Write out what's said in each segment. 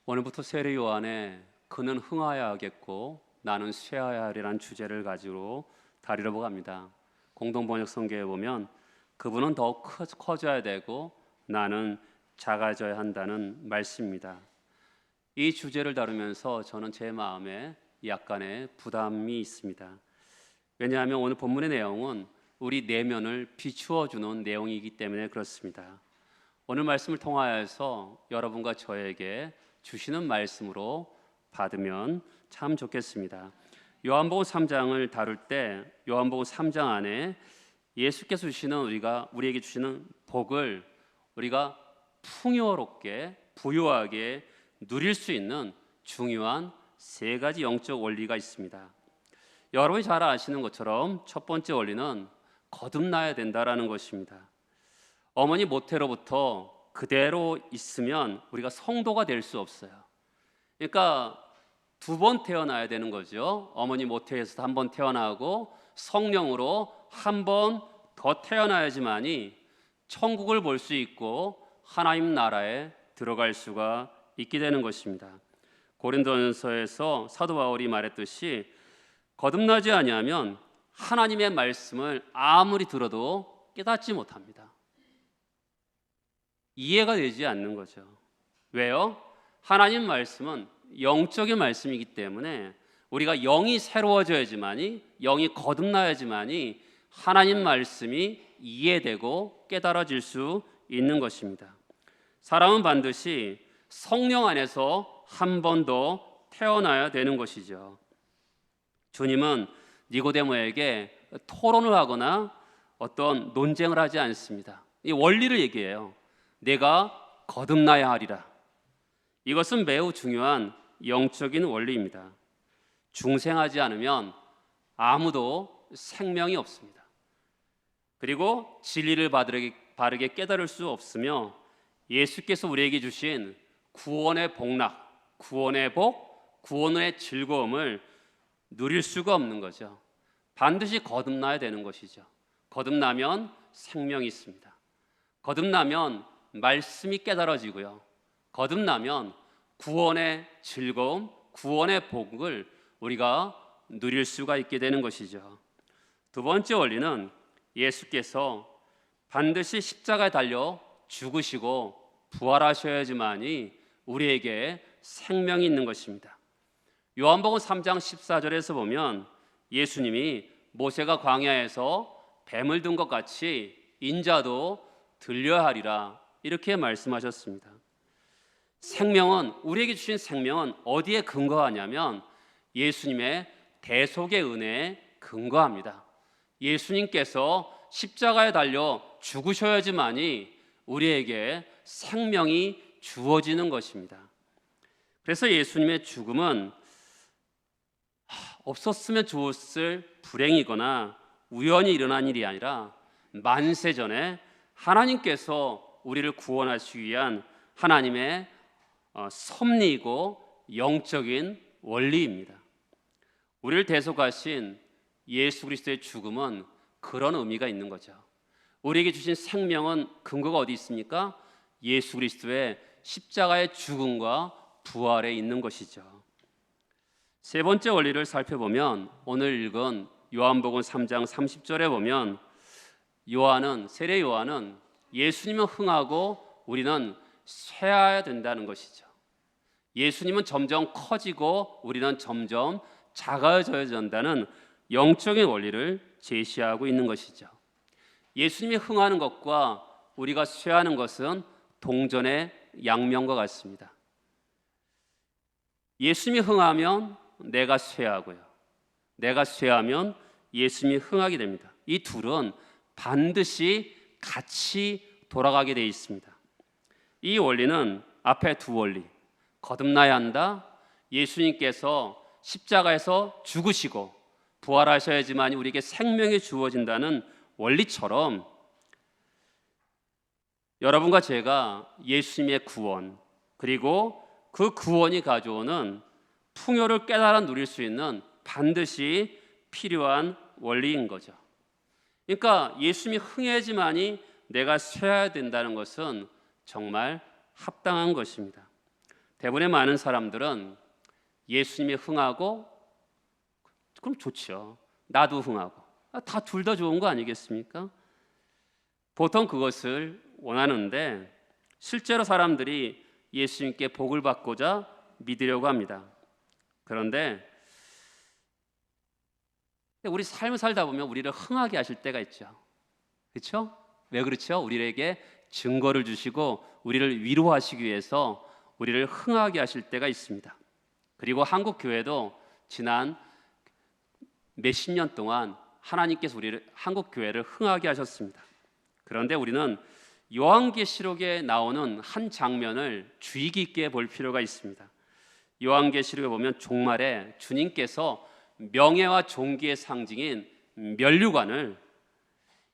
오늘부터 세례 요한의 그는 흥하여야 하겠고 나는 쇠하여야 하리라는 주제를 가지고 다루려고 합니다. 공동 번역 성경에 보면 그분은 더욱 커져야 되고 나는 작아져야 한다는 말씀입니다. 이 주제를 다루면서 저는 제 마음에 약간의 부담이 있습니다. 왜냐하면 오늘 본문의 내용은 우리 내면을 비추어 주는 내용이기 때문에 그렇습니다. 오늘 말씀을 통하여서 여러분과 저에게 주시는 말씀으로 받으면 참 좋겠습니다. 요한복음 3장을 다룰 때 요한복음 3장 안에 예수께서 주시는 우리에게 주시는 복을 우리가 풍요롭게 부유하게 누릴 수 있는 중요한 세 가지 영적 원리가 있습니다. 여러분이 잘 아시는 것처럼 첫 번째 원리는 거듭나야 된다라는 것입니다. 어머니 모태로부터 그대로 있으면 우리가 성도가 될 수 없어요. 그러니까 두 번 태어나야 되는 거죠. 어머니 모태에서 한 번 태어나고 성령으로 한 번 더 태어나야지만이 천국을 볼 수 있고 하나님 나라에 들어갈 수가 있게 되는 것입니다. 고린도전서에서 사도 바울이 말했듯이 거듭나지 아니하면 하나님의 말씀을 아무리 들어도 깨닫지 못합니다. 이해가 되지 않는 거죠. 왜요? 하나님 말씀은 영적인 말씀이기 때문에 우리가 영이 새로워져야지만이, 영이 거듭나야지만이 하나님 말씀이 이해되고 깨달아질 수 있는 것입니다. 사람은 반드시 성령 안에서 한 번 더 태어나야 되는 것이죠. 주님은 니고데모에게 토론을 하거나 어떤 논쟁을 하지 않습니다. 이 원리를 얘기해요. 내가 거듭나야 하리라. 이것은 매우 중요한 영적인 원리입니다. 중생하지 않으면 아무도 생명이 없습니다. 그리고 진리를 바르게 깨달을 수 없으며 예수께서 우리에게 주신 구원의 복락, 구원의 복, 구원의 즐거움을 누릴 수가 없는 거죠. 반드시 거듭나야 되는 것이죠. 거듭나면 생명이 있습니다. 거듭나면 말씀이 깨달아지고요. 거듭나면 구원의 즐거움, 구원의 복을 우리가 누릴 수가 있게 되는 것이죠. 두 번째 원리는 예수께서 반드시 십자가에 달려 죽으시고 부활하셔야지만이 우리에게 생명이 있는 것입니다. 요한복음 3장 14절에서 보면 예수님이 모세가 광야에서 뱀을 든 것 같이 인자도 들려야 하리라 이렇게 말씀하셨습니다. 생명은, 우리에게 주신 생명은 어디에 근거하냐면 예수님의 대속의 은혜에 근거합니다. 예수님께서 십자가에 달려 죽으셔야지만이 우리에게 생명이 주어지는 것입니다. 그래서 예수님의 죽음은 없었으면 좋았을 불행이거나 우연히 일어난 일이 아니라 만세전에 하나님께서 우리를 구원하시기 위한 하나님의 섭리이고 영적인 원리입니다. 우리를 대속하신 예수 그리스도의 죽음은 그런 의미가 있는 거죠. 우리에게 주신 생명은 근거가 어디 있습니까? 예수 그리스도의 십자가의 죽음과 부활에 있는 것이죠. 세 번째 원리를 살펴보면 오늘 읽은 요한복음 3장 30절에 보면 세례 요한은 예수님은 흥하고 우리는 쇠해야 된다는 것이죠. 예수님은 점점 커지고 우리는 점점 작아져야 된다는 영적인 원리를 제시하고 있는 것이죠. 예수님이 흥하는 것과 우리가 쇠하는 것은 동전의 양면과 같습니다. 예수님이 흥하면 내가 쇠하고요. 내가 쇠하면 예수님이 흥하게 됩니다. 이 둘은 반드시 같이 돌아가게 되어 있습니다. 이 원리는 앞에 두 원리, 거듭나야 한다, 예수님께서 십자가에서 죽으시고 부활하셔야지만 우리에게 생명이 주어진다는 원리처럼 여러분과 제가 예수님의 구원 그리고 그 구원이 가져오는 풍요를 깨달아 누릴 수 있는 반드시 필요한 원리인 거죠. 그러니까 예수님이 흥해야지만이 내가 쇠해야 된다는 것은 정말 합당한 것입니다. 대부분의 많은 사람들은 예수님이 흥하고 그럼 좋죠. 나도 흥하고. 다 둘 다 좋은 거 아니겠습니까? 보통 그것을 원하는데 실제로 사람들이 예수님께 복을 받고자 믿으려고 합니다. 그런데 우리 삶을 살다 보면 우리를 흥하게 하실 때가 있죠. 그렇죠? 왜 그렇죠? 우리에게 증거를 주시고 우리를 위로하시기 위해서 우리를 흥하게 하실 때가 있습니다. 그리고 한국 교회도 지난 몇십 년 동안 하나님께서 우리를 한국 교회를 흥하게 하셨습니다. 그런데 우리는 요한계시록에 나오는 한 장면을 주의 깊게 볼 필요가 있습니다. 요한계시록에 보면 종말에 주님께서 명예와 존귀의 상징인 면류관을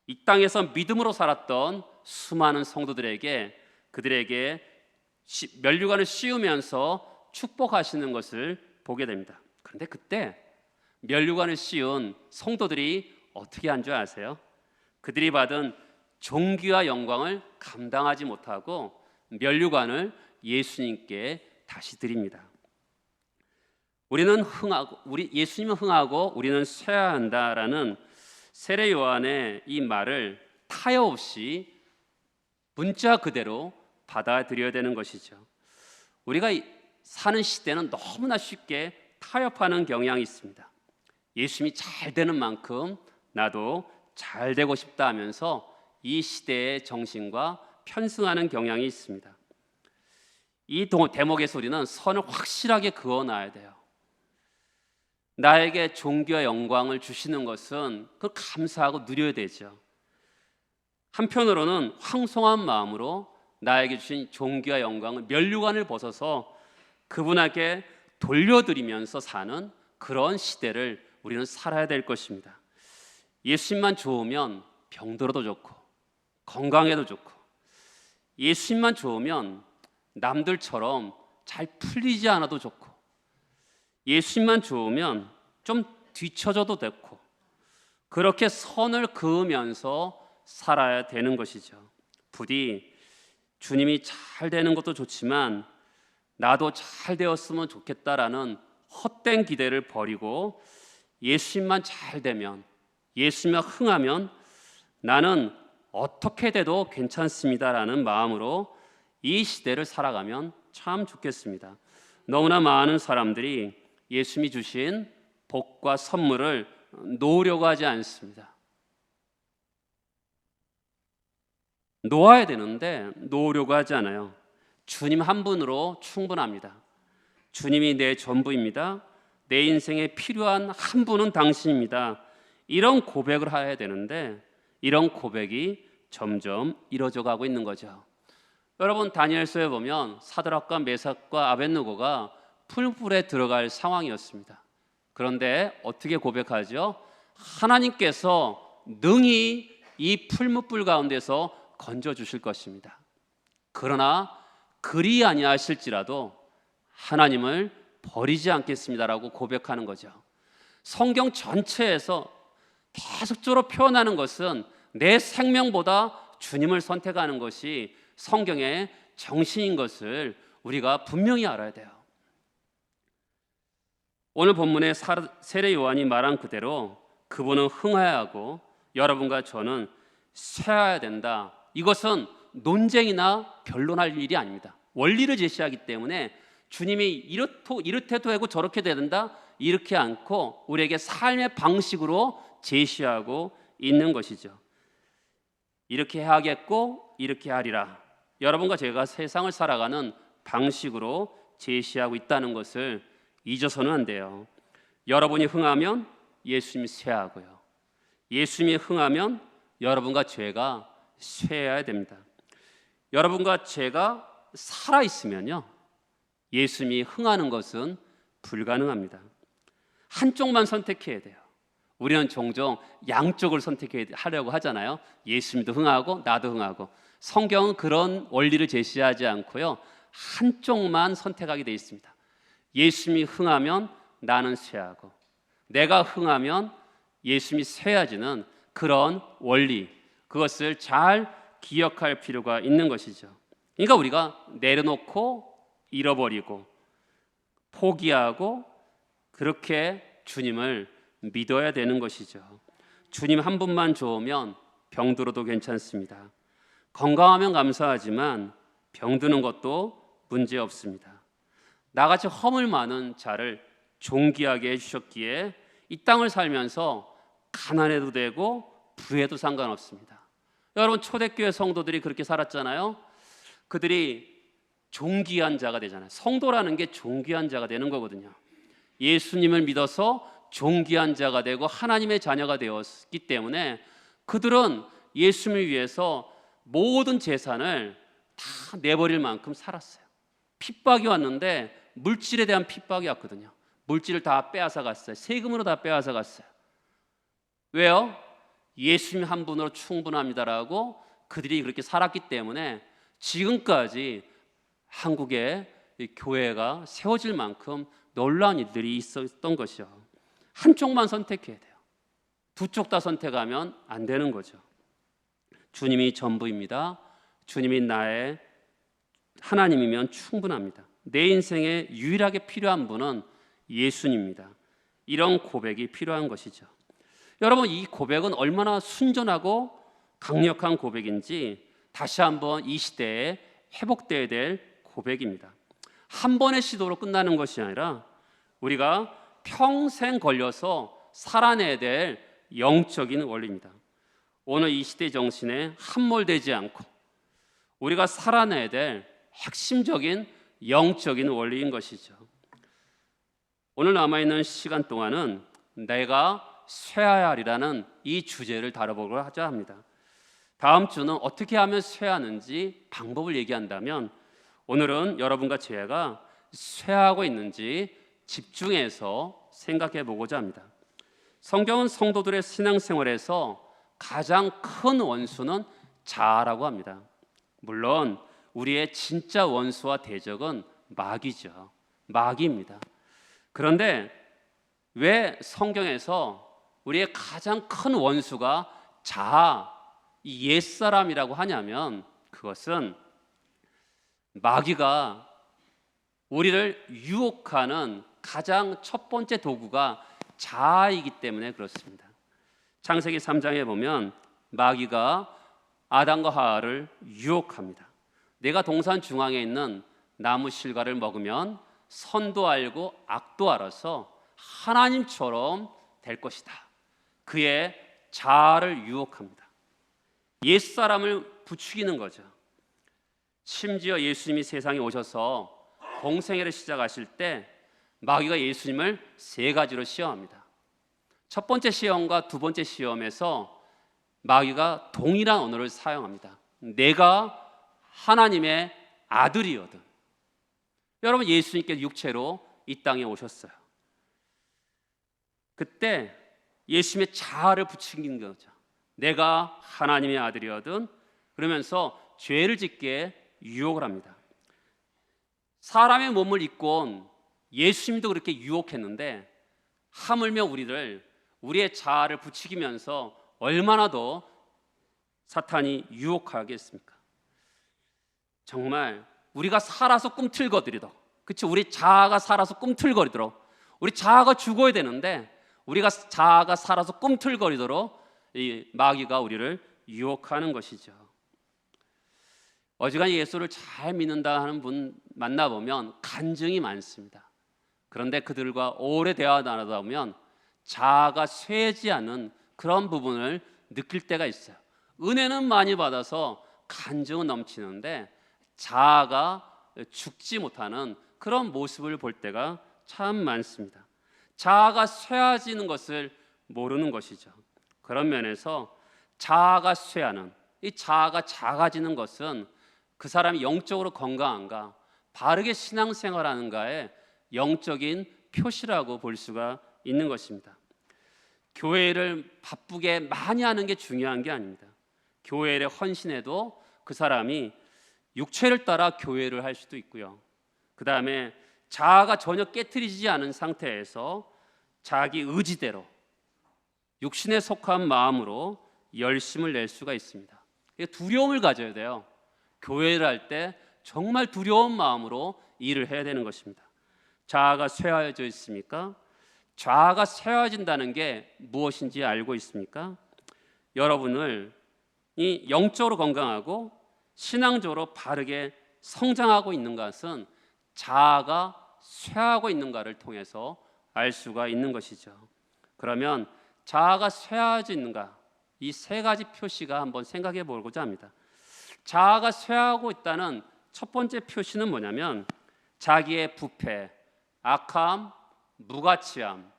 이 땅에서 믿음으로 살았던 수많은 성도들에게 그들에게 면류관을 씌우면서 축복하시는 것을 보게 됩니다. 그런데 그때 면류관을 씌운 성도들이 어떻게 한 줄 아세요? 그들이 받은 존귀와 영광을 감당하지 못하고 면류관을 예수님께 다시 드립니다. 우리는 흥하고 예수님은 흥하고 우리는 쇠야 한다라는 세례 요한의 이 말을 타협 없이 문자 그대로 받아들여야 되는 것이죠. 우리가 사는 시대는 너무나 쉽게 타협하는 경향이 있습니다. 예수님이 잘 되는 만큼 나도 잘 되고 싶다 하면서 이 시대의 정신과 편승하는 경향이 있습니다. 이 대목에서 우리는 선을 확실하게 그어놔야 돼요. 나에게 존귀와 영광을 주시는 것은 그걸 감사하고 누려야 되죠. 한편으로는 황송한 마음으로 나에게 주신 존귀와 영광을 면류관을 벗어서 그분에게 돌려드리면서 사는 그런 시대를 우리는 살아야 될 것입니다. 예수님만 좋으면 병들어도 좋고 건강해도 좋고 예수님만 좋으면 남들처럼 잘 풀리지 않아도 좋고 예수님만 좋으면 좀 뒤처져도 됐고 그렇게 선을 그으면서 살아야 되는 것이죠. 부디 주님이 잘 되는 것도 좋지만 나도 잘 되었으면 좋겠다라는 헛된 기대를 버리고 예수님만 잘 되면 예수님만 흥하면 나는 어떻게 돼도 괜찮습니다라는 마음으로 이 시대를 살아가면 참 좋겠습니다. 너무나 많은 사람들이 예수님이 주신 복과 선물을 놓으려고 하지 않습니다. 놓아야 되는데 놓으려고 하지 않아요. 주님 한 분으로 충분합니다. 주님이 내 전부입니다. 내 인생에 필요한 한 분은 당신입니다. 이런 고백을 해야 되는데 이런 고백이 점점 이루어져 가고 있는 거죠. 여러분 다니엘서에 보면 사드락과 메삭과 아벳느고가 풀불에 들어갈 상황이었습니다. 그런데 어떻게 고백하죠? 하나님께서 능히 이 풀무불 가운데서 건져 주실 것입니다. 그러나 그리 아니하실지라도 하나님을 버리지 않겠습니다라고 고백하는 거죠. 성경 전체에서 계속적으로 표현하는 것은 내 생명보다 주님을 선택하는 것이 성경의 정신인 것을 우리가 분명히 알아야 돼요. 오늘 본문의 세례 요한이 말한 그대로 그분은 흥해야 하고 여러분과 저는 쇠해야 된다. 이것은 논쟁이나 변론할 일이 아닙니다. 원리를 제시하기 때문에 주님이 이렇게도 하고 저렇게 돼야 된다 이렇게 않고 우리에게 삶의 방식으로 제시하고 있는 것이죠. 이렇게 해야겠고 이렇게 하리라. 여러분과 제가 세상을 살아가는 방식으로 제시하고 있다는 것을 잊어서는 안 돼요. 여러분이 흥하면 예수님이 쇠하고요. 예수님이 흥하면 여러분과 제가 쇠해야 됩니다. 여러분과 제가 살아있으면요 예수님이 흥하는 것은 불가능합니다. 한쪽만 선택해야 돼요. 우리는 종종 양쪽을 선택하려고 하잖아요. 예수님도 흥하고 나도 흥하고. 성경은 그런 원리를 제시하지 않고요 한쪽만 선택하게 되어 있습니다. 예수님이 흥하면 나는 쇠하고 내가 흥하면 예수님이 쇠해지는 그런 원리, 그것을 잘 기억할 필요가 있는 것이죠. 그러니까 우리가 내려놓고 잃어버리고 포기하고 그렇게 주님을 믿어야 되는 것이죠. 주님 한 분만 좋으면 병들어도 괜찮습니다. 건강하면 감사하지만 병드는 것도 문제 없습니다. 나같이 허물 많은 자를 존귀하게 해주셨기에 이 땅을 살면서 가난해도 되고 부해도 상관없습니다. 여러분, 초대교회 성도들이 그렇게 살았잖아요. 그들이 존귀한 자가 되잖아요. 성도라는 게 존귀한 자가 되는 거거든요. 예수님을 믿어서 존귀한 자가 되고 하나님의 자녀가 되었기 때문에 그들은 예수님을 위해서 모든 재산을 다 내버릴 만큼 살았어요. 핍박이 왔는데 물질에 대한 핍박이 왔거든요. 물질을 다 빼앗아 갔어요. 세금으로 다 빼앗아 갔어요. 왜요? 예수님 한 분으로 충분합니다라고 그들이 그렇게 살았기 때문에 지금까지 한국에 교회가 세워질 만큼 놀라운 일들이 있었던 것이죠. 한쪽만 선택해야 돼요. 두 쪽 다 선택하면 안 되는 거죠. 주님이 전부입니다. 주님이 나의 하나님이면 충분합니다. 내 인생에 유일하게 필요한 분은 예수님입니다. 이런 고백이 필요한 것이죠. 여러분, 이 고백은 얼마나 순전하고 강력한 고백인지 다시 한번 이 시대에 회복되어야 될 고백입니다. 한 번의 시도로 끝나는 것이 아니라 우리가 평생 걸려서 살아내야 될 영적인 원리입니다. 오늘 이 시대 정신에 함몰되지 않고 우리가 살아내야 될 핵심적인 영적인 원리인 것이죠. 오늘 남아있는 시간 동안은 내가 쇠해야 하리라는 이 주제를 다뤄보고자 하자 합니다. 다음 주는 어떻게 하면 쇠하는지 방법을 얘기한다면 오늘은 여러분과 제가 쇠하고 있는지 집중해서 생각해 보고자 합니다. 성경은 성도들의 신앙생활에서 가장 큰 원수는 자아라고 합니다. 물론 우리의 진짜 원수와 대적은 마귀죠. 마귀입니다. 그런데 왜 성경에서 우리의 가장 큰 원수가 자아, 이 옛사람이라고 하냐면 그것은 마귀가 우리를 유혹하는 가장 첫 번째 도구가 자아이기 때문에 그렇습니다. 창세기 3장에 보면 마귀가 아담과 하와를 유혹합니다. 내가 동산 중앙에 있는 나무 실과를 먹으면 선도 알고 악도 알아서 하나님처럼 될 것이다. 그의 자아를 유혹합니다. 옛사람을 부추기는 거죠. 심지어 예수님이 세상에 오셔서 공생애를 시작하실 때 마귀가 예수님을 세 가지로 시험합니다. 첫 번째 시험과 두 번째 시험에서 마귀가 동일한 언어를 사용합니다. 내가 하나님의 아들이거든. 여러분, 예수님께 육체로 이 땅에 오셨어요. 그때 예수님의 자아를 부추긴 거죠. 내가 하나님의 아들이거든. 그러면서 죄를 짓게 유혹을 합니다. 사람의 몸을 입고 온 예수님도 그렇게 유혹했는데 하물며 우리의 자아를 부추기면서 얼마나 더 사탄이 유혹하겠습니까? 정말 우리가 살아서 꿈틀거리도록, 그렇지? 우리 자아가 살아서 꿈틀거리도록, 우리 자아가 죽어야 되는데 우리가 자아가 살아서 꿈틀거리도록 이 마귀가 우리를 유혹하는 것이죠. 어지간히 예수를 잘 믿는다 하는 분 만나보면 간증이 많습니다. 그런데 그들과 오래 대화 나누다 보면 자아가 쇠지 않은 그런 부분을 느낄 때가 있어요. 은혜는 많이 받아서 간증은 넘치는데 자아가 죽지 못하는 그런 모습을 볼 때가 참 많습니다. 자아가 쇠해지는 것을 모르는 것이죠. 그런 면에서 자아가 쇠하는, 이 자아가 작아지는 것은 그 사람이 영적으로 건강한가, 바르게 신앙생활하는가의 영적인 표시라고 볼 수가 있는 것입니다. 교회를 바쁘게 많이 하는 게 중요한 게 아닙니다. 교회에 헌신해도 그 사람이 육체를 따라 교회를 할 수도 있고요. 그 다음에 자아가 전혀 깨트리지 않은 상태에서 자기 의지대로 육신에 속한 마음으로 열심을 낼 수가 있습니다. 두려움을 가져야 돼요. 교회를 할 때 정말 두려운 마음으로 일을 해야 되는 것입니다. 자아가 쇠하여져 있습니까? 자아가 쇠하여진다는 게 무엇인지 알고 있습니까? 여러분을 이 영적으로 건강하고 신앙적으로 바르게 성장하고 있는 것은 자아가 쇠하고 있는가를 통해서 알 수가 있는 것이죠. 그러면 자아가 쇠하여져 있는가, 이 세 가지 표시가 한번 생각해 보고자 합니다. 자아가 쇠하고 있다는 첫 번째 표시는 뭐냐면 자기의 부패, 악함, 무가치함,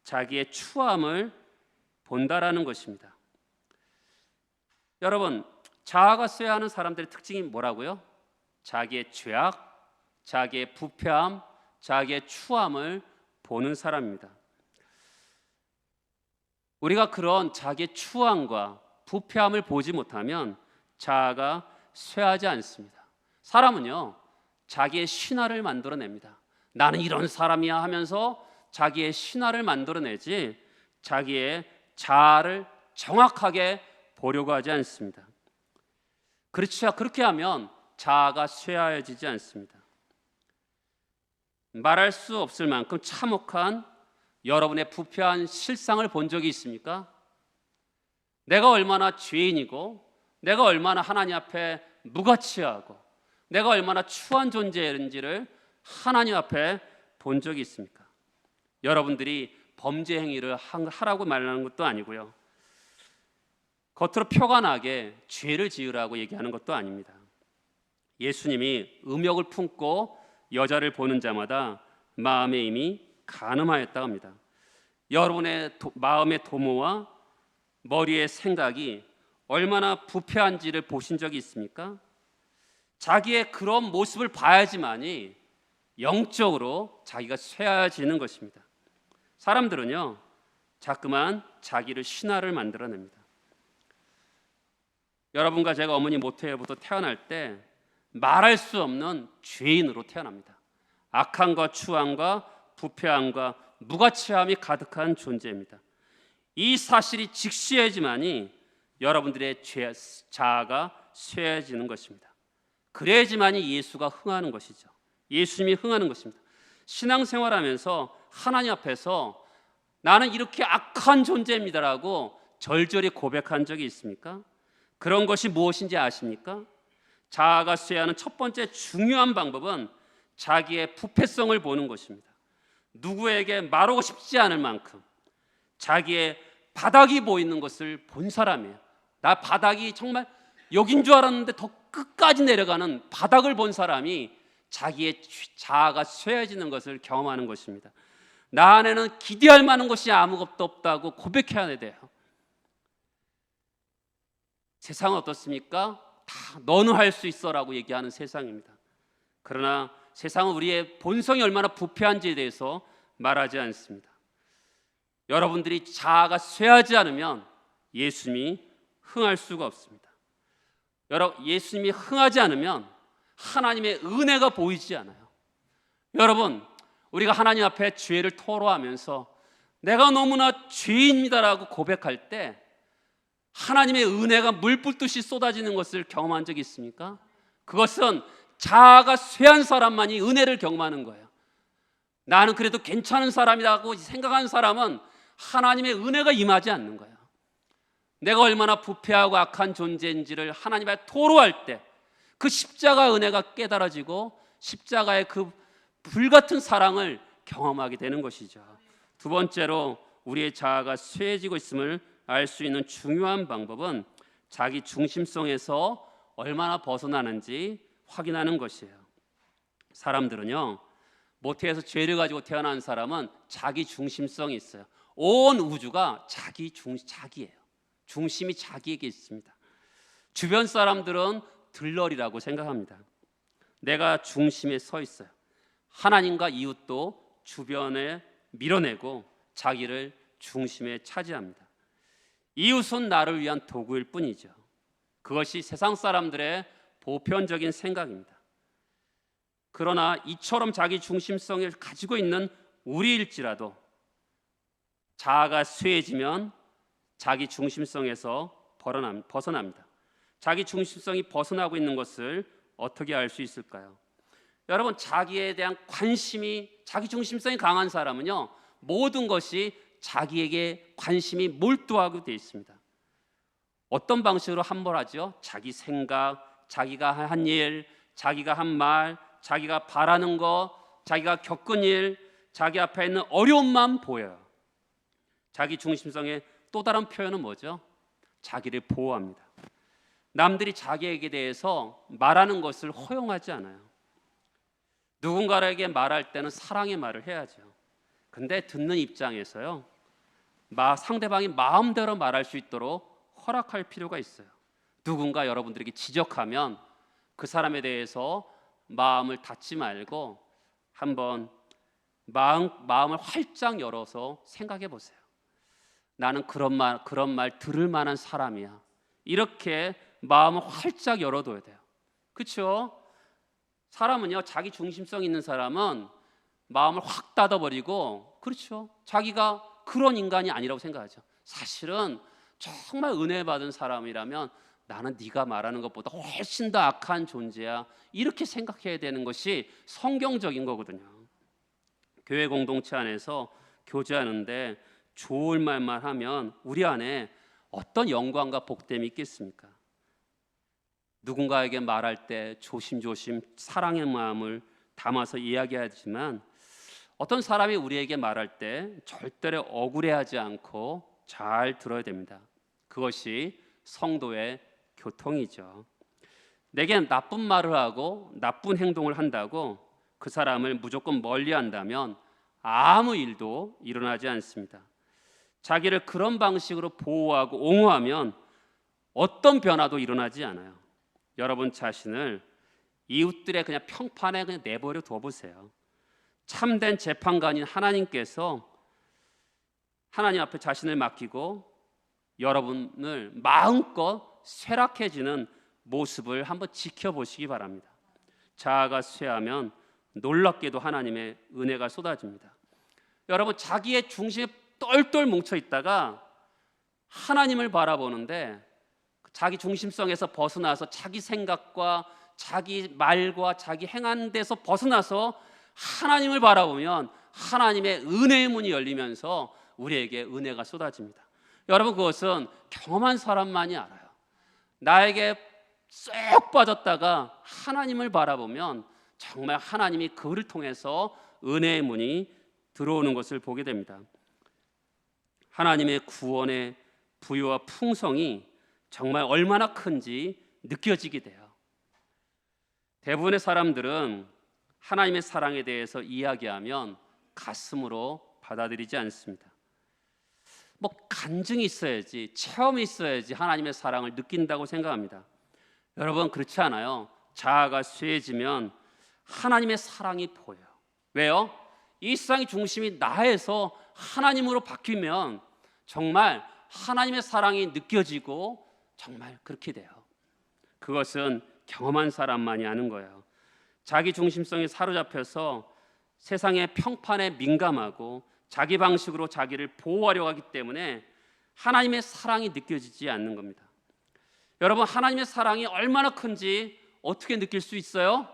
자기의 추함을 본다라는 것입니다. 여러분, 자아가 쇠하는 사람들의 특징이 뭐라고요? 자기의 죄악, 자기의 부패함, 자기의 추함을 보는 사람입니다. 우리가 그런 자기의 추함과 부패함을 보지 못하면 자아가 쇠하지 않습니다. 사람은요, 자기의 신화를 만들어냅니다. 나는 이런 사람이야 하면서 자기의 신화를 만들어내지 자기의 자아를 정확하게 보려고 하지 않습니다. 그렇게 하면 자아가 쇠하여지지 않습니다. 말할 수 없을 만큼 참혹한 여러분의 부패한 실상을 본 적이 있습니까? 내가 얼마나 죄인이고 내가 얼마나 하나님 앞에 무가치하고 내가 얼마나 추한 존재인지를 하나님 앞에 본 적이 있습니까? 여러분들이 범죄 행위를 하라고 말하는 것도 아니고요, 겉으로 표가 나게 죄를 지으라고 얘기하는 것도 아닙니다. 예수님이 음욕을 품고 여자를 보는 자마다 마음에 이미 간음하였다고 합니다. 여러분의 마음의 도모와 머리의 생각이 얼마나 부패한지를 보신 적이 있습니까? 자기의 그런 모습을 봐야지만이 영적으로 자기가 쇠하여지는 것입니다. 사람들은요, 자꾸만 자기를 신화를 만들어냅니다. 여러분과 제가 어머니 모태부터 태어날 때 말할 수 없는 죄인으로 태어납니다. 악함과 추함과 부패함과 무가치함이 가득한 존재입니다. 이 사실이 직시해지만이 여러분들의 자아가 쇠해지는 것입니다. 그래야지만이 예수가 흥하는 것이죠. 예수님이 흥하는 것입니다. 신앙생활하면서 하나님 앞에서 나는 이렇게 악한 존재입니다라고 절절히 고백한 적이 있습니까? 그런 것이 무엇인지 아십니까? 자아가 쇠하는 첫 번째 중요한 방법은 자기의 부패성을 보는 것입니다. 누구에게 말하고 싶지 않을 만큼 자기의 바닥이 보이는 것을 본 사람이에요. 나 바닥이 정말 여긴 줄 알았는데 더 끝까지 내려가는 바닥을 본 사람이 자기의 자아가 쇠해지는 것을 경험하는 것입니다. 나 안에는 기대할 만한 것이 아무것도 없다고 고백해야 돼요. 세상은 어떻습니까? 다 너는 할 수 있어라고 얘기하는 세상입니다. 그러나 세상은 우리의 본성이 얼마나 부패한지에 대해서 말하지 않습니다. 여러분들이 자아가 쇠하지 않으면 예수님이 흥할 수가 없습니다. 예수님이 흥하지 않으면 하나님의 은혜가 보이지 않아요. 여러분, 우리가 하나님 앞에 죄를 토로하면서 내가 너무나 죄인입니다라고 고백할 때 하나님의 은혜가 물붓듯이 쏟아지는 것을 경험한 적이 있습니까? 그것은 자아가 쇠한 사람만이 은혜를 경험하는 거예요. 나는 그래도 괜찮은 사람이라고 생각하는 사람은 하나님의 은혜가 임하지 않는 거예요. 내가 얼마나 부패하고 악한 존재인지를 하나님 앞에 토로할 때 그 십자가 은혜가 깨달아지고 십자가의 그 불같은 사랑을 경험하게 되는 것이죠. 두 번째로 우리의 자아가 쇠해지고 있음을 알 수 있는 중요한 방법은 자기 중심성에서 얼마나 벗어나는지 확인하는 것이에요. 사람들은요, 모태에서 죄를 가지고 태어난 사람은 자기 중심성이 있어요. 온 우주가 자기예요. 중심이 자기에게 있습니다. 주변 사람들은 들러리라고 생각합니다. 내가 중심에 서 있어요. 하나님과 이웃도 주변에 밀어내고 자기를 중심에 차지합니다. 이웃은 나를 위한 도구일 뿐이죠. 그것이 세상 사람들의 보편적인 생각입니다. 그러나 이처럼 자기 중심성을 가지고 있는 우리일지라도 자아가 쇠해지면 자기 중심성에서 벗어납니다. 자기 중심성이 벗어나고 있는 것을 어떻게 알 수 있을까요? 여러분, 자기에 대한 관심이, 자기 중심성이 강한 사람은요, 모든 것이 자기에게 관심이 몰두하게 되어 있습니다. 어떤 방식으로 함몰하죠? 자기 생각, 자기가 한 일, 자기가 한 말, 자기가 바라는 것, 자기가 겪은 일, 자기 앞에 있는 어려움만 보여요. 자기 중심성의 또 다른 표현은 뭐죠? 자기를 보호합니다. 남들이 자기에게 대해서 말하는 것을 허용하지 않아요. 누군가에게 말할 때는 사랑의 말을 해야죠. 근데 듣는 입장에서요, 상대방이 마음대로 말할 수 있도록 허락할 필요가 있어요. 누군가 여러분들에게 지적하면 그 사람에 대해서 마음을 닫지 말고 한번 마음을 활짝 열어서 생각해 보세요. 나는 그런 말 들을 만한 사람이야. 이렇게 마음을 활짝 열어둬야 돼요. 그렇죠? 사람은요, 자기 중심성 있는 사람은 마음을 확 닫아버리고, 그렇죠, 자기가 그런 인간이 아니라고 생각하죠. 사실은 정말 은혜 받은 사람이라면 나는 네가 말하는 것보다 훨씬 더 악한 존재야, 이렇게 생각해야 되는 것이 성경적인 거거든요. 교회 공동체 안에서 교제하는데 좋을 말만 하면 우리 안에 어떤 영광과 복됨이 있겠습니까? 누군가에게 말할 때 조심조심 사랑의 마음을 담아서 이야기하지만, 어떤 사람이 우리에게 말할 때 절대로 억울해하지 않고 잘 들어야 됩니다. 그것이 성도의 교통이죠. 내게 나쁜 말을 하고 나쁜 행동을 한다고 그 사람을 무조건 멀리한다면 아무 일도 일어나지 않습니다. 자기를 그런 방식으로 보호하고 옹호하면 어떤 변화도 일어나지 않아요. 여러분 자신을 이웃들의 그냥 평판에 그냥 내버려 둬보세요. 참된 재판관인 하나님께서 하나님 앞에 자신을 맡기고 여러분을 마음껏 쇠락해지는 모습을 한번 지켜보시기 바랍니다. 자아가 쇠하면 놀랍게도 하나님의 은혜가 쏟아집니다. 여러분, 자기의 중심에 똘똘 뭉쳐 있다가 하나님을 바라보는데 자기 중심성에서 벗어나서 자기 생각과 자기 말과 자기 행한 데서 벗어나서 하나님을 바라보면 하나님의 은혜의 문이 열리면서 우리에게 은혜가 쏟아집니다. 여러분, 그것은 경험한 사람만이 알아요. 나에게 쏙 빠졌다가 하나님을 바라보면 정말 하나님이 그를 통해서 은혜의 문이 들어오는 것을 보게 됩니다. 하나님의 구원의 부유와 풍성이 정말 얼마나 큰지 느껴지게 돼요. 대부분의 사람들은 하나님의 사랑에 대해서 이야기하면 가슴으로 받아들이지 않습니다. 뭐 간증이 있어야지, 체험이 있어야지 하나님의 사랑을 느낀다고 생각합니다. 여러분, 그렇지 않아요. 자아가 쇠해지면 하나님의 사랑이 보여요. 왜요? 이 세상의 중심이 나에서 하나님으로 바뀌면 정말 하나님의 사랑이 느껴지고 정말 그렇게 돼요. 그것은 경험한 사람만이 아는 거예요. 자기 중심성에 사로잡혀서 세상의 평판에 민감하고 자기 방식으로 자기를 보호하려고 하기 때문에 하나님의 사랑이 느껴지지 않는 겁니다. 여러분, 하나님의 사랑이 얼마나 큰지 어떻게 느낄 수 있어요?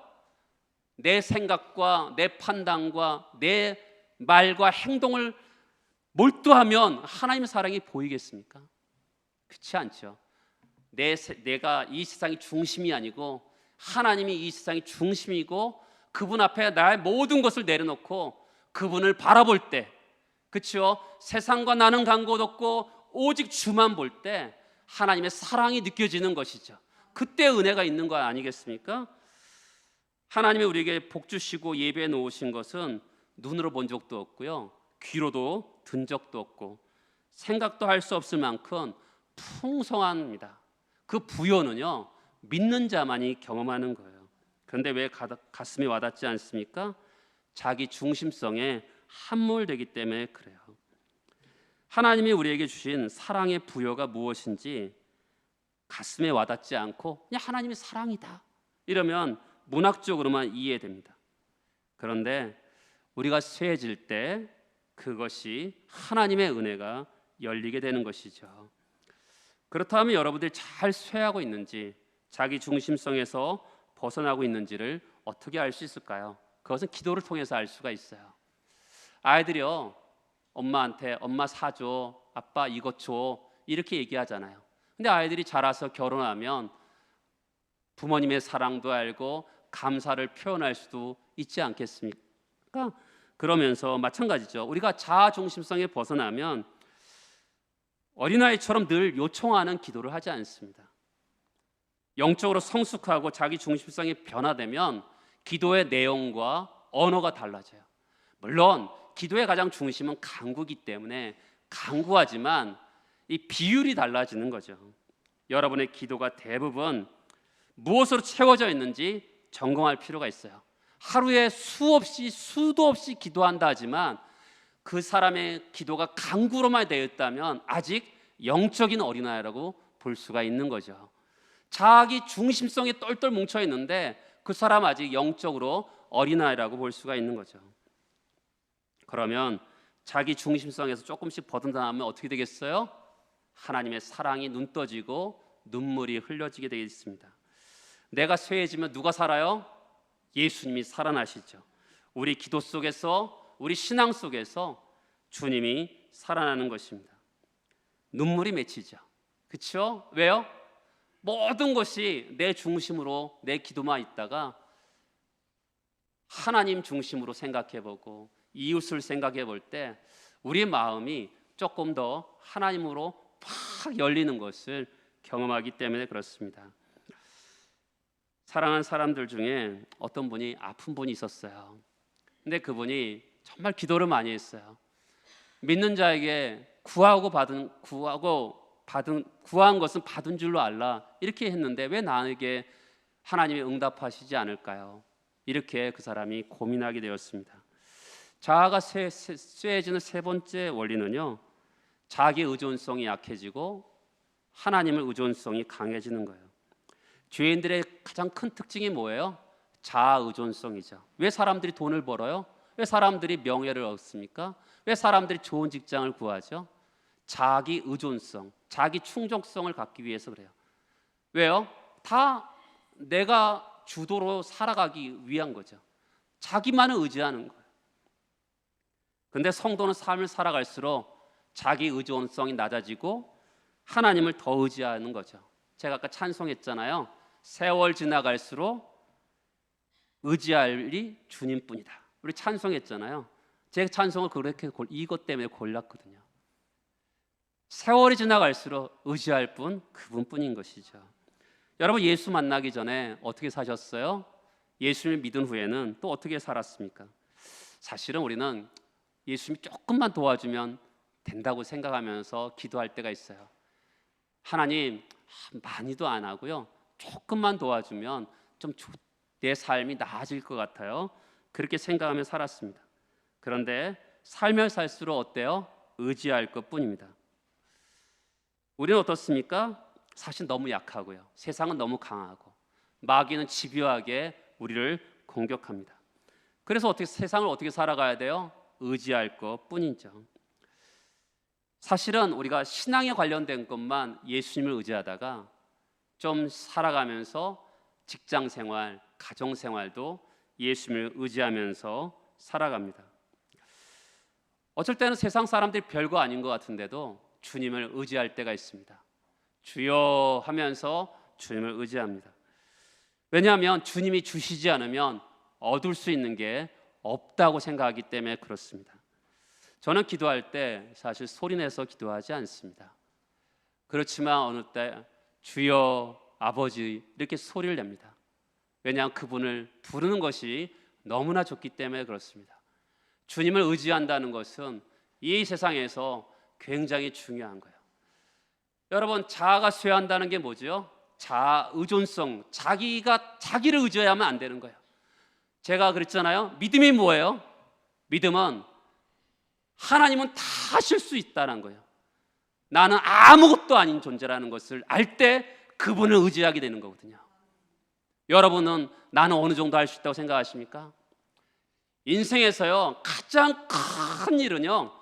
내 생각과 내 판단과 내 말과 행동을 몰두하면 하나님의 사랑이 보이겠습니까? 그렇지 않죠. 내가 이 세상의 중심이 아니고 하나님이 이 세상의 중심이고 그분 앞에 나의 모든 것을 내려놓고 그분을 바라볼 때, 그렇죠? 세상과 나는 간 곳 없고 오직 주만 볼 때 하나님의 사랑이 느껴지는 것이죠. 그때 은혜가 있는 거 아니겠습니까? 하나님이 우리에게 복 주시고 예배해 놓으신 것은 눈으로 본 적도 없고요, 귀로도 든 적도 없고 생각도 할 수 없을 만큼 풍성합니다. 그 부여는요, 믿는 자만이 경험하는 거예요. 그런데 왜 가슴이 와닿지 않습니까? 자기 중심성에 함몰되기 때문에 그래요. 하나님이 우리에게 주신 사랑의 부여가 무엇인지 가슴에 와닿지 않고 그냥 하나님이 사랑이다 이러면 문학적으로만 이해됩니다. 그런데 우리가 쇠해질 때 그것이 하나님의 은혜가 열리게 되는 것이죠. 그렇다면 여러분들이 잘 쇠하고 있는지, 자기 중심성에서 벗어나고 있는지를 어떻게 알 수 있을까요? 그것은 기도를 통해서 알 수가 있어요. 아이들이요, 엄마한테 엄마 사줘, 아빠 이것 줘, 이렇게 얘기하잖아요. 근데 아이들이 자라서 결혼하면 부모님의 사랑도 알고 감사를 표현할 수도 있지 않겠습니까? 그러면서 마찬가지죠. 우리가 자아 중심성에 벗어나면 어린아이처럼 늘 요청하는 기도를 하지 않습니다. 영적으로 성숙하고 자기 중심성이 변화되면 기도의 내용과 언어가 달라져요. 물론 기도의 가장 중심은 간구이기 때문에 간구하지만 이 비율이 달라지는 거죠. 여러분의 기도가 대부분 무엇으로 채워져 있는지 점검할 필요가 있어요. 하루에 수도 없이 기도한다 하지만 그 사람의 기도가 간구로만 되어 있다면 아직 영적인 어린아이라고 볼 수가 있는 거죠. 자기 중심성이 똘똘 뭉쳐 있는데 그 사람 아직 영적으로 어린아이라고 볼 수가 있는 거죠. 그러면 자기 중심성에서 조금씩 벗어나면 어떻게 되겠어요? 하나님의 사랑이 눈 떠지고 눈물이 흘려지게 되어 있습니다. 내가 쇠해지면 누가 살아요? 예수님이 살아나시죠. 우리 기도 속에서, 우리 신앙 속에서 주님이 살아나는 것입니다. 눈물이 맺히죠. 그렇죠? 왜요? 모든 것이 내 중심으로, 내 기도만 있다가 하나님 중심으로 생각해보고 이웃을 생각해볼 때 우리의 마음이 조금 더 하나님으로 팍 열리는 것을 경험하기 때문에 그렇습니다. 사랑하는 사람들 중에 어떤 분이 아픈 분이 있었어요. 근데 그분이 정말 기도를 많이 했어요. 믿는 자에게 구한 것은 받은 줄로 알라, 이렇게 했는데 왜 나에게 하나님이 응답하시지 않을까요? 이렇게 그 사람이 고민하게 되었습니다. 자아가 쇠해지는 세 번째 원리는요, 자기 의존성이 약해지고 하나님의 의존성이 강해지는 거예요. 죄인들의 가장 큰 특징이 뭐예요? 자아 의존성이죠. 왜 사람들이 돈을 벌어요? 왜 사람들이 명예를 얻습니까? 왜 사람들이 좋은 직장을 구하죠? 자기 의존성, 자기 충족성을 갖기 위해서 그래요. 왜요? 다 내가 주도로 살아가기 위한 거죠. 자기만을 의지하는 거예요. 근데 성도는 삶을 살아갈수록 자기 의존성이 낮아지고 하나님을 더 의지하는 거죠. 제가 아까 찬송했잖아요. 세월 지나갈수록 의지할 일이 주님뿐이다. 우리 찬송했잖아요. 제 찬송을 그렇게 이것 때문에 골랐거든요. 세월이 지나갈수록 의지할 분 그분뿐인 것이죠. 여러분, 예수 만나기 전에 어떻게 사셨어요? 예수님을 믿은 후에는 또 어떻게 살았습니까? 사실은 우리는 예수님이 조금만 도와주면 된다고 생각하면서 기도할 때가 있어요. 하나님, 많이도 안 하고요, 조금만 도와주면 좀 내 삶이 나아질 것 같아요. 그렇게 생각하며 살았습니다. 그런데 살면 살수록 어때요? 의지할 것뿐입니다. 우리는 어떻습니까? 사실 너무 약하고요, 세상은 너무 강하고 마귀는 집요하게 우리를 공격합니다. 그래서 세상을 어떻게 살아가야 돼요? 의지할 것뿐이죠. 사실은 우리가 신앙에 관련된 것만 예수님을 의지하다가 좀 살아가면서 직장생활, 가정생활도 예수님을 의지하면서 살아갑니다. 어쩔 때는 세상 사람들이 별거 아닌 것 같은데도 주님을 의지할 때가 있습니다. 주여 하면서 주님을 의지합니다. 왜냐하면 주님이 주시지 않으면 얻을 수 있는 게 없다고 생각하기 때문에 그렇습니다. 저는 기도할 때 사실 소리내서 기도하지 않습니다. 그렇지만 어느 때 주여, 아버지 이렇게 소리를 냅니다. 왜냐하면 그분을 부르는 것이 너무나 좋기 때문에 그렇습니다. 주님을 의지한다는 것은 이 세상에서 굉장히 중요한 거예요. 여러분, 자아가 쇠한다는 게 뭐죠? 자아 의존성, 자기를 의지하면 안 되는 거예요. 제가 그랬잖아요. 믿음이 뭐예요? 믿음은 하나님은 다 하실 수 있다는 거예요. 나는 아무것도 아닌 존재라는 것을 알 때 그분을 의지하게 되는 거거든요. 여러분은 나는 어느 정도 할 수 있다고 생각하십니까? 인생에서요, 가장 큰 일은요,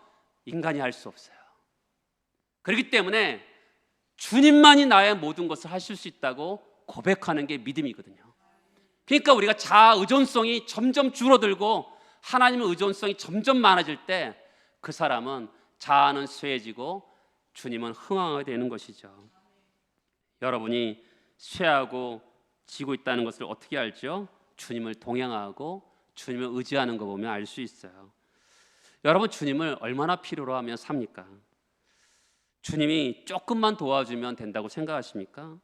인간이 할 수 없어요. 그렇기 때문에 주님만이 나의 모든 것을 하실 수 있다고 고백하는 게 믿음이거든요. 그러니까 우리가 자아 의존성이 점점 줄어들고 하나님의 의존성이 점점 많아질 때 그 사람은 자아는 쇠해지고 주님은 흥황하게 되는 것이죠. 여러분이 쇠하고 지고 있다는 것을 어떻게 알죠? 주님을 동행하고 주님을 의지하는 거 보면 알 수 있어요. 여러분, 주님을 얼마나 필요로 하며 삽니까? 주님이 조금만 도와주면 된다고 생각하십니까?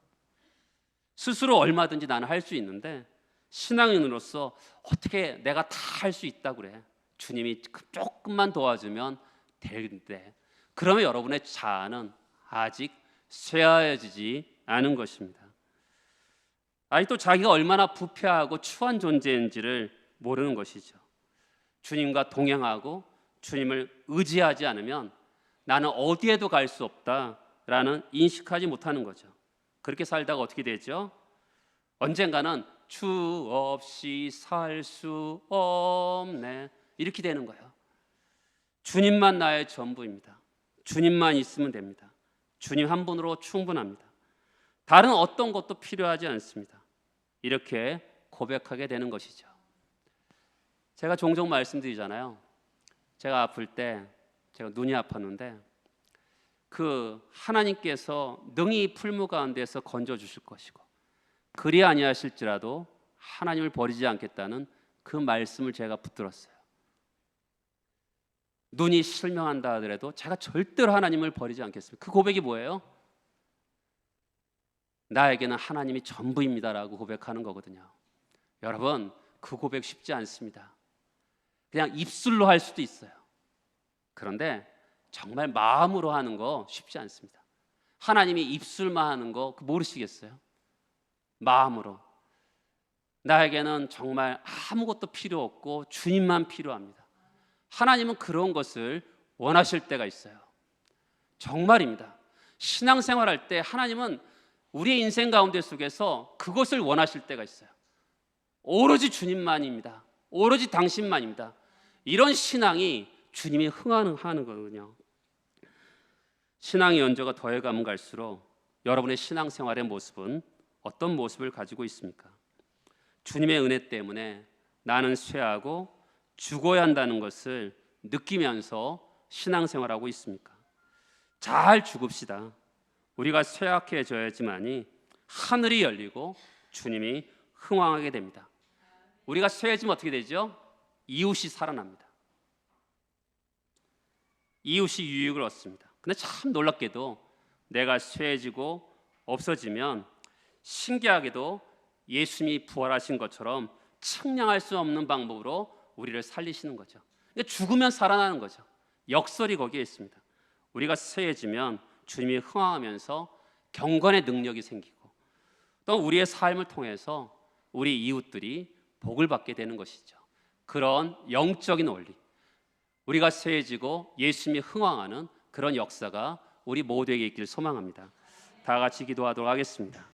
스스로 얼마든지 나는 할 수 있는데 신앙인으로서 어떻게 내가 다 할 수 있다고 그래? 주님이 조금만 도와주면 되는데, 그러면 여러분의 자아는 아직 쇠하여지지 않은 것입니다. 아직도 자기가 얼마나 부패하고 추한 존재인지를 모르는 것이죠. 주님과 동행하고 주님을 의지하지 않으면 나는 어디에도 갈 수 없다라는 인식하지 못하는 거죠. 그렇게 살다가 어떻게 되죠? 언젠가는 주 없이 살 수 없네, 이렇게 되는 거예요. 주님만 나의 전부입니다. 주님만 있으면 됩니다. 주님 한 분으로 충분합니다. 다른 어떤 것도 필요하지 않습니다. 이렇게 고백하게 되는 것이죠. 제가 종종 말씀드리잖아요. 제가 아플 때, 제가 눈이 아팠는데 그 하나님께서 능히 풀무 가운데서 건져 주실 것이고 그리 아니하실지라도 하나님을 버리지 않겠다는 그 말씀을 제가 붙들었어요. 눈이 실명한다 하더라도 제가 절대로 하나님을 버리지 않겠습니다. 그 고백이 뭐예요? 나에게는 하나님이 전부입니다라고 고백하는 거거든요. 여러분, 그 고백 쉽지 않습니다. 그냥 입술로 할 수도 있어요. 그런데 정말 마음으로 하는 거 쉽지 않습니다. 하나님이 입술만 하는 거 모르시겠어요? 마음으로. 나에게는 정말 아무것도 필요 없고 주님만 필요합니다. 하나님은 그런 것을 원하실 때가 있어요. 정말입니다. 신앙생활할 때 하나님은 우리의 인생 가운데 속에서 그것을 원하실 때가 있어요. 오로지 주님만입니다. 오로지 당신만입니다. 이런 신앙이 주님이 흥하는 거거든요. 신앙의 연조가 더해가면 갈수록 여러분의 신앙생활의 모습은 어떤 모습을 가지고 있습니까? 주님의 은혜 때문에 나는 쇠하고 죽어야 한다는 것을 느끼면서 신앙생활하고 있습니까? 잘 죽읍시다. 우리가 쇠약해져야지만이 하늘이 열리고 주님이 흥왕하게 됩니다. 우리가 쇠해지면 어떻게 되죠? 이웃이 살아납니다. 이웃이 유익을 얻습니다. 근데 참 놀랍게도 내가 쇠해지고 없어지면 신기하게도 예수님이 부활하신 것처럼 측량할 수 없는 방법으로 우리를 살리시는 거죠. 그러니까 죽으면 살아나는 거죠. 역설이 거기에 있습니다. 우리가 쇠해지면 주님이 흥황하면서 경건의 능력이 생기고 또 우리의 삶을 통해서 우리 이웃들이 복을 받게 되는 것이죠. 그런 영적인 원리, 우리가 쇠해지고 예수님이 흥황하는 그런 역사가 우리 모두에게 있기를 소망합니다. 다 같이 기도하도록 하겠습니다.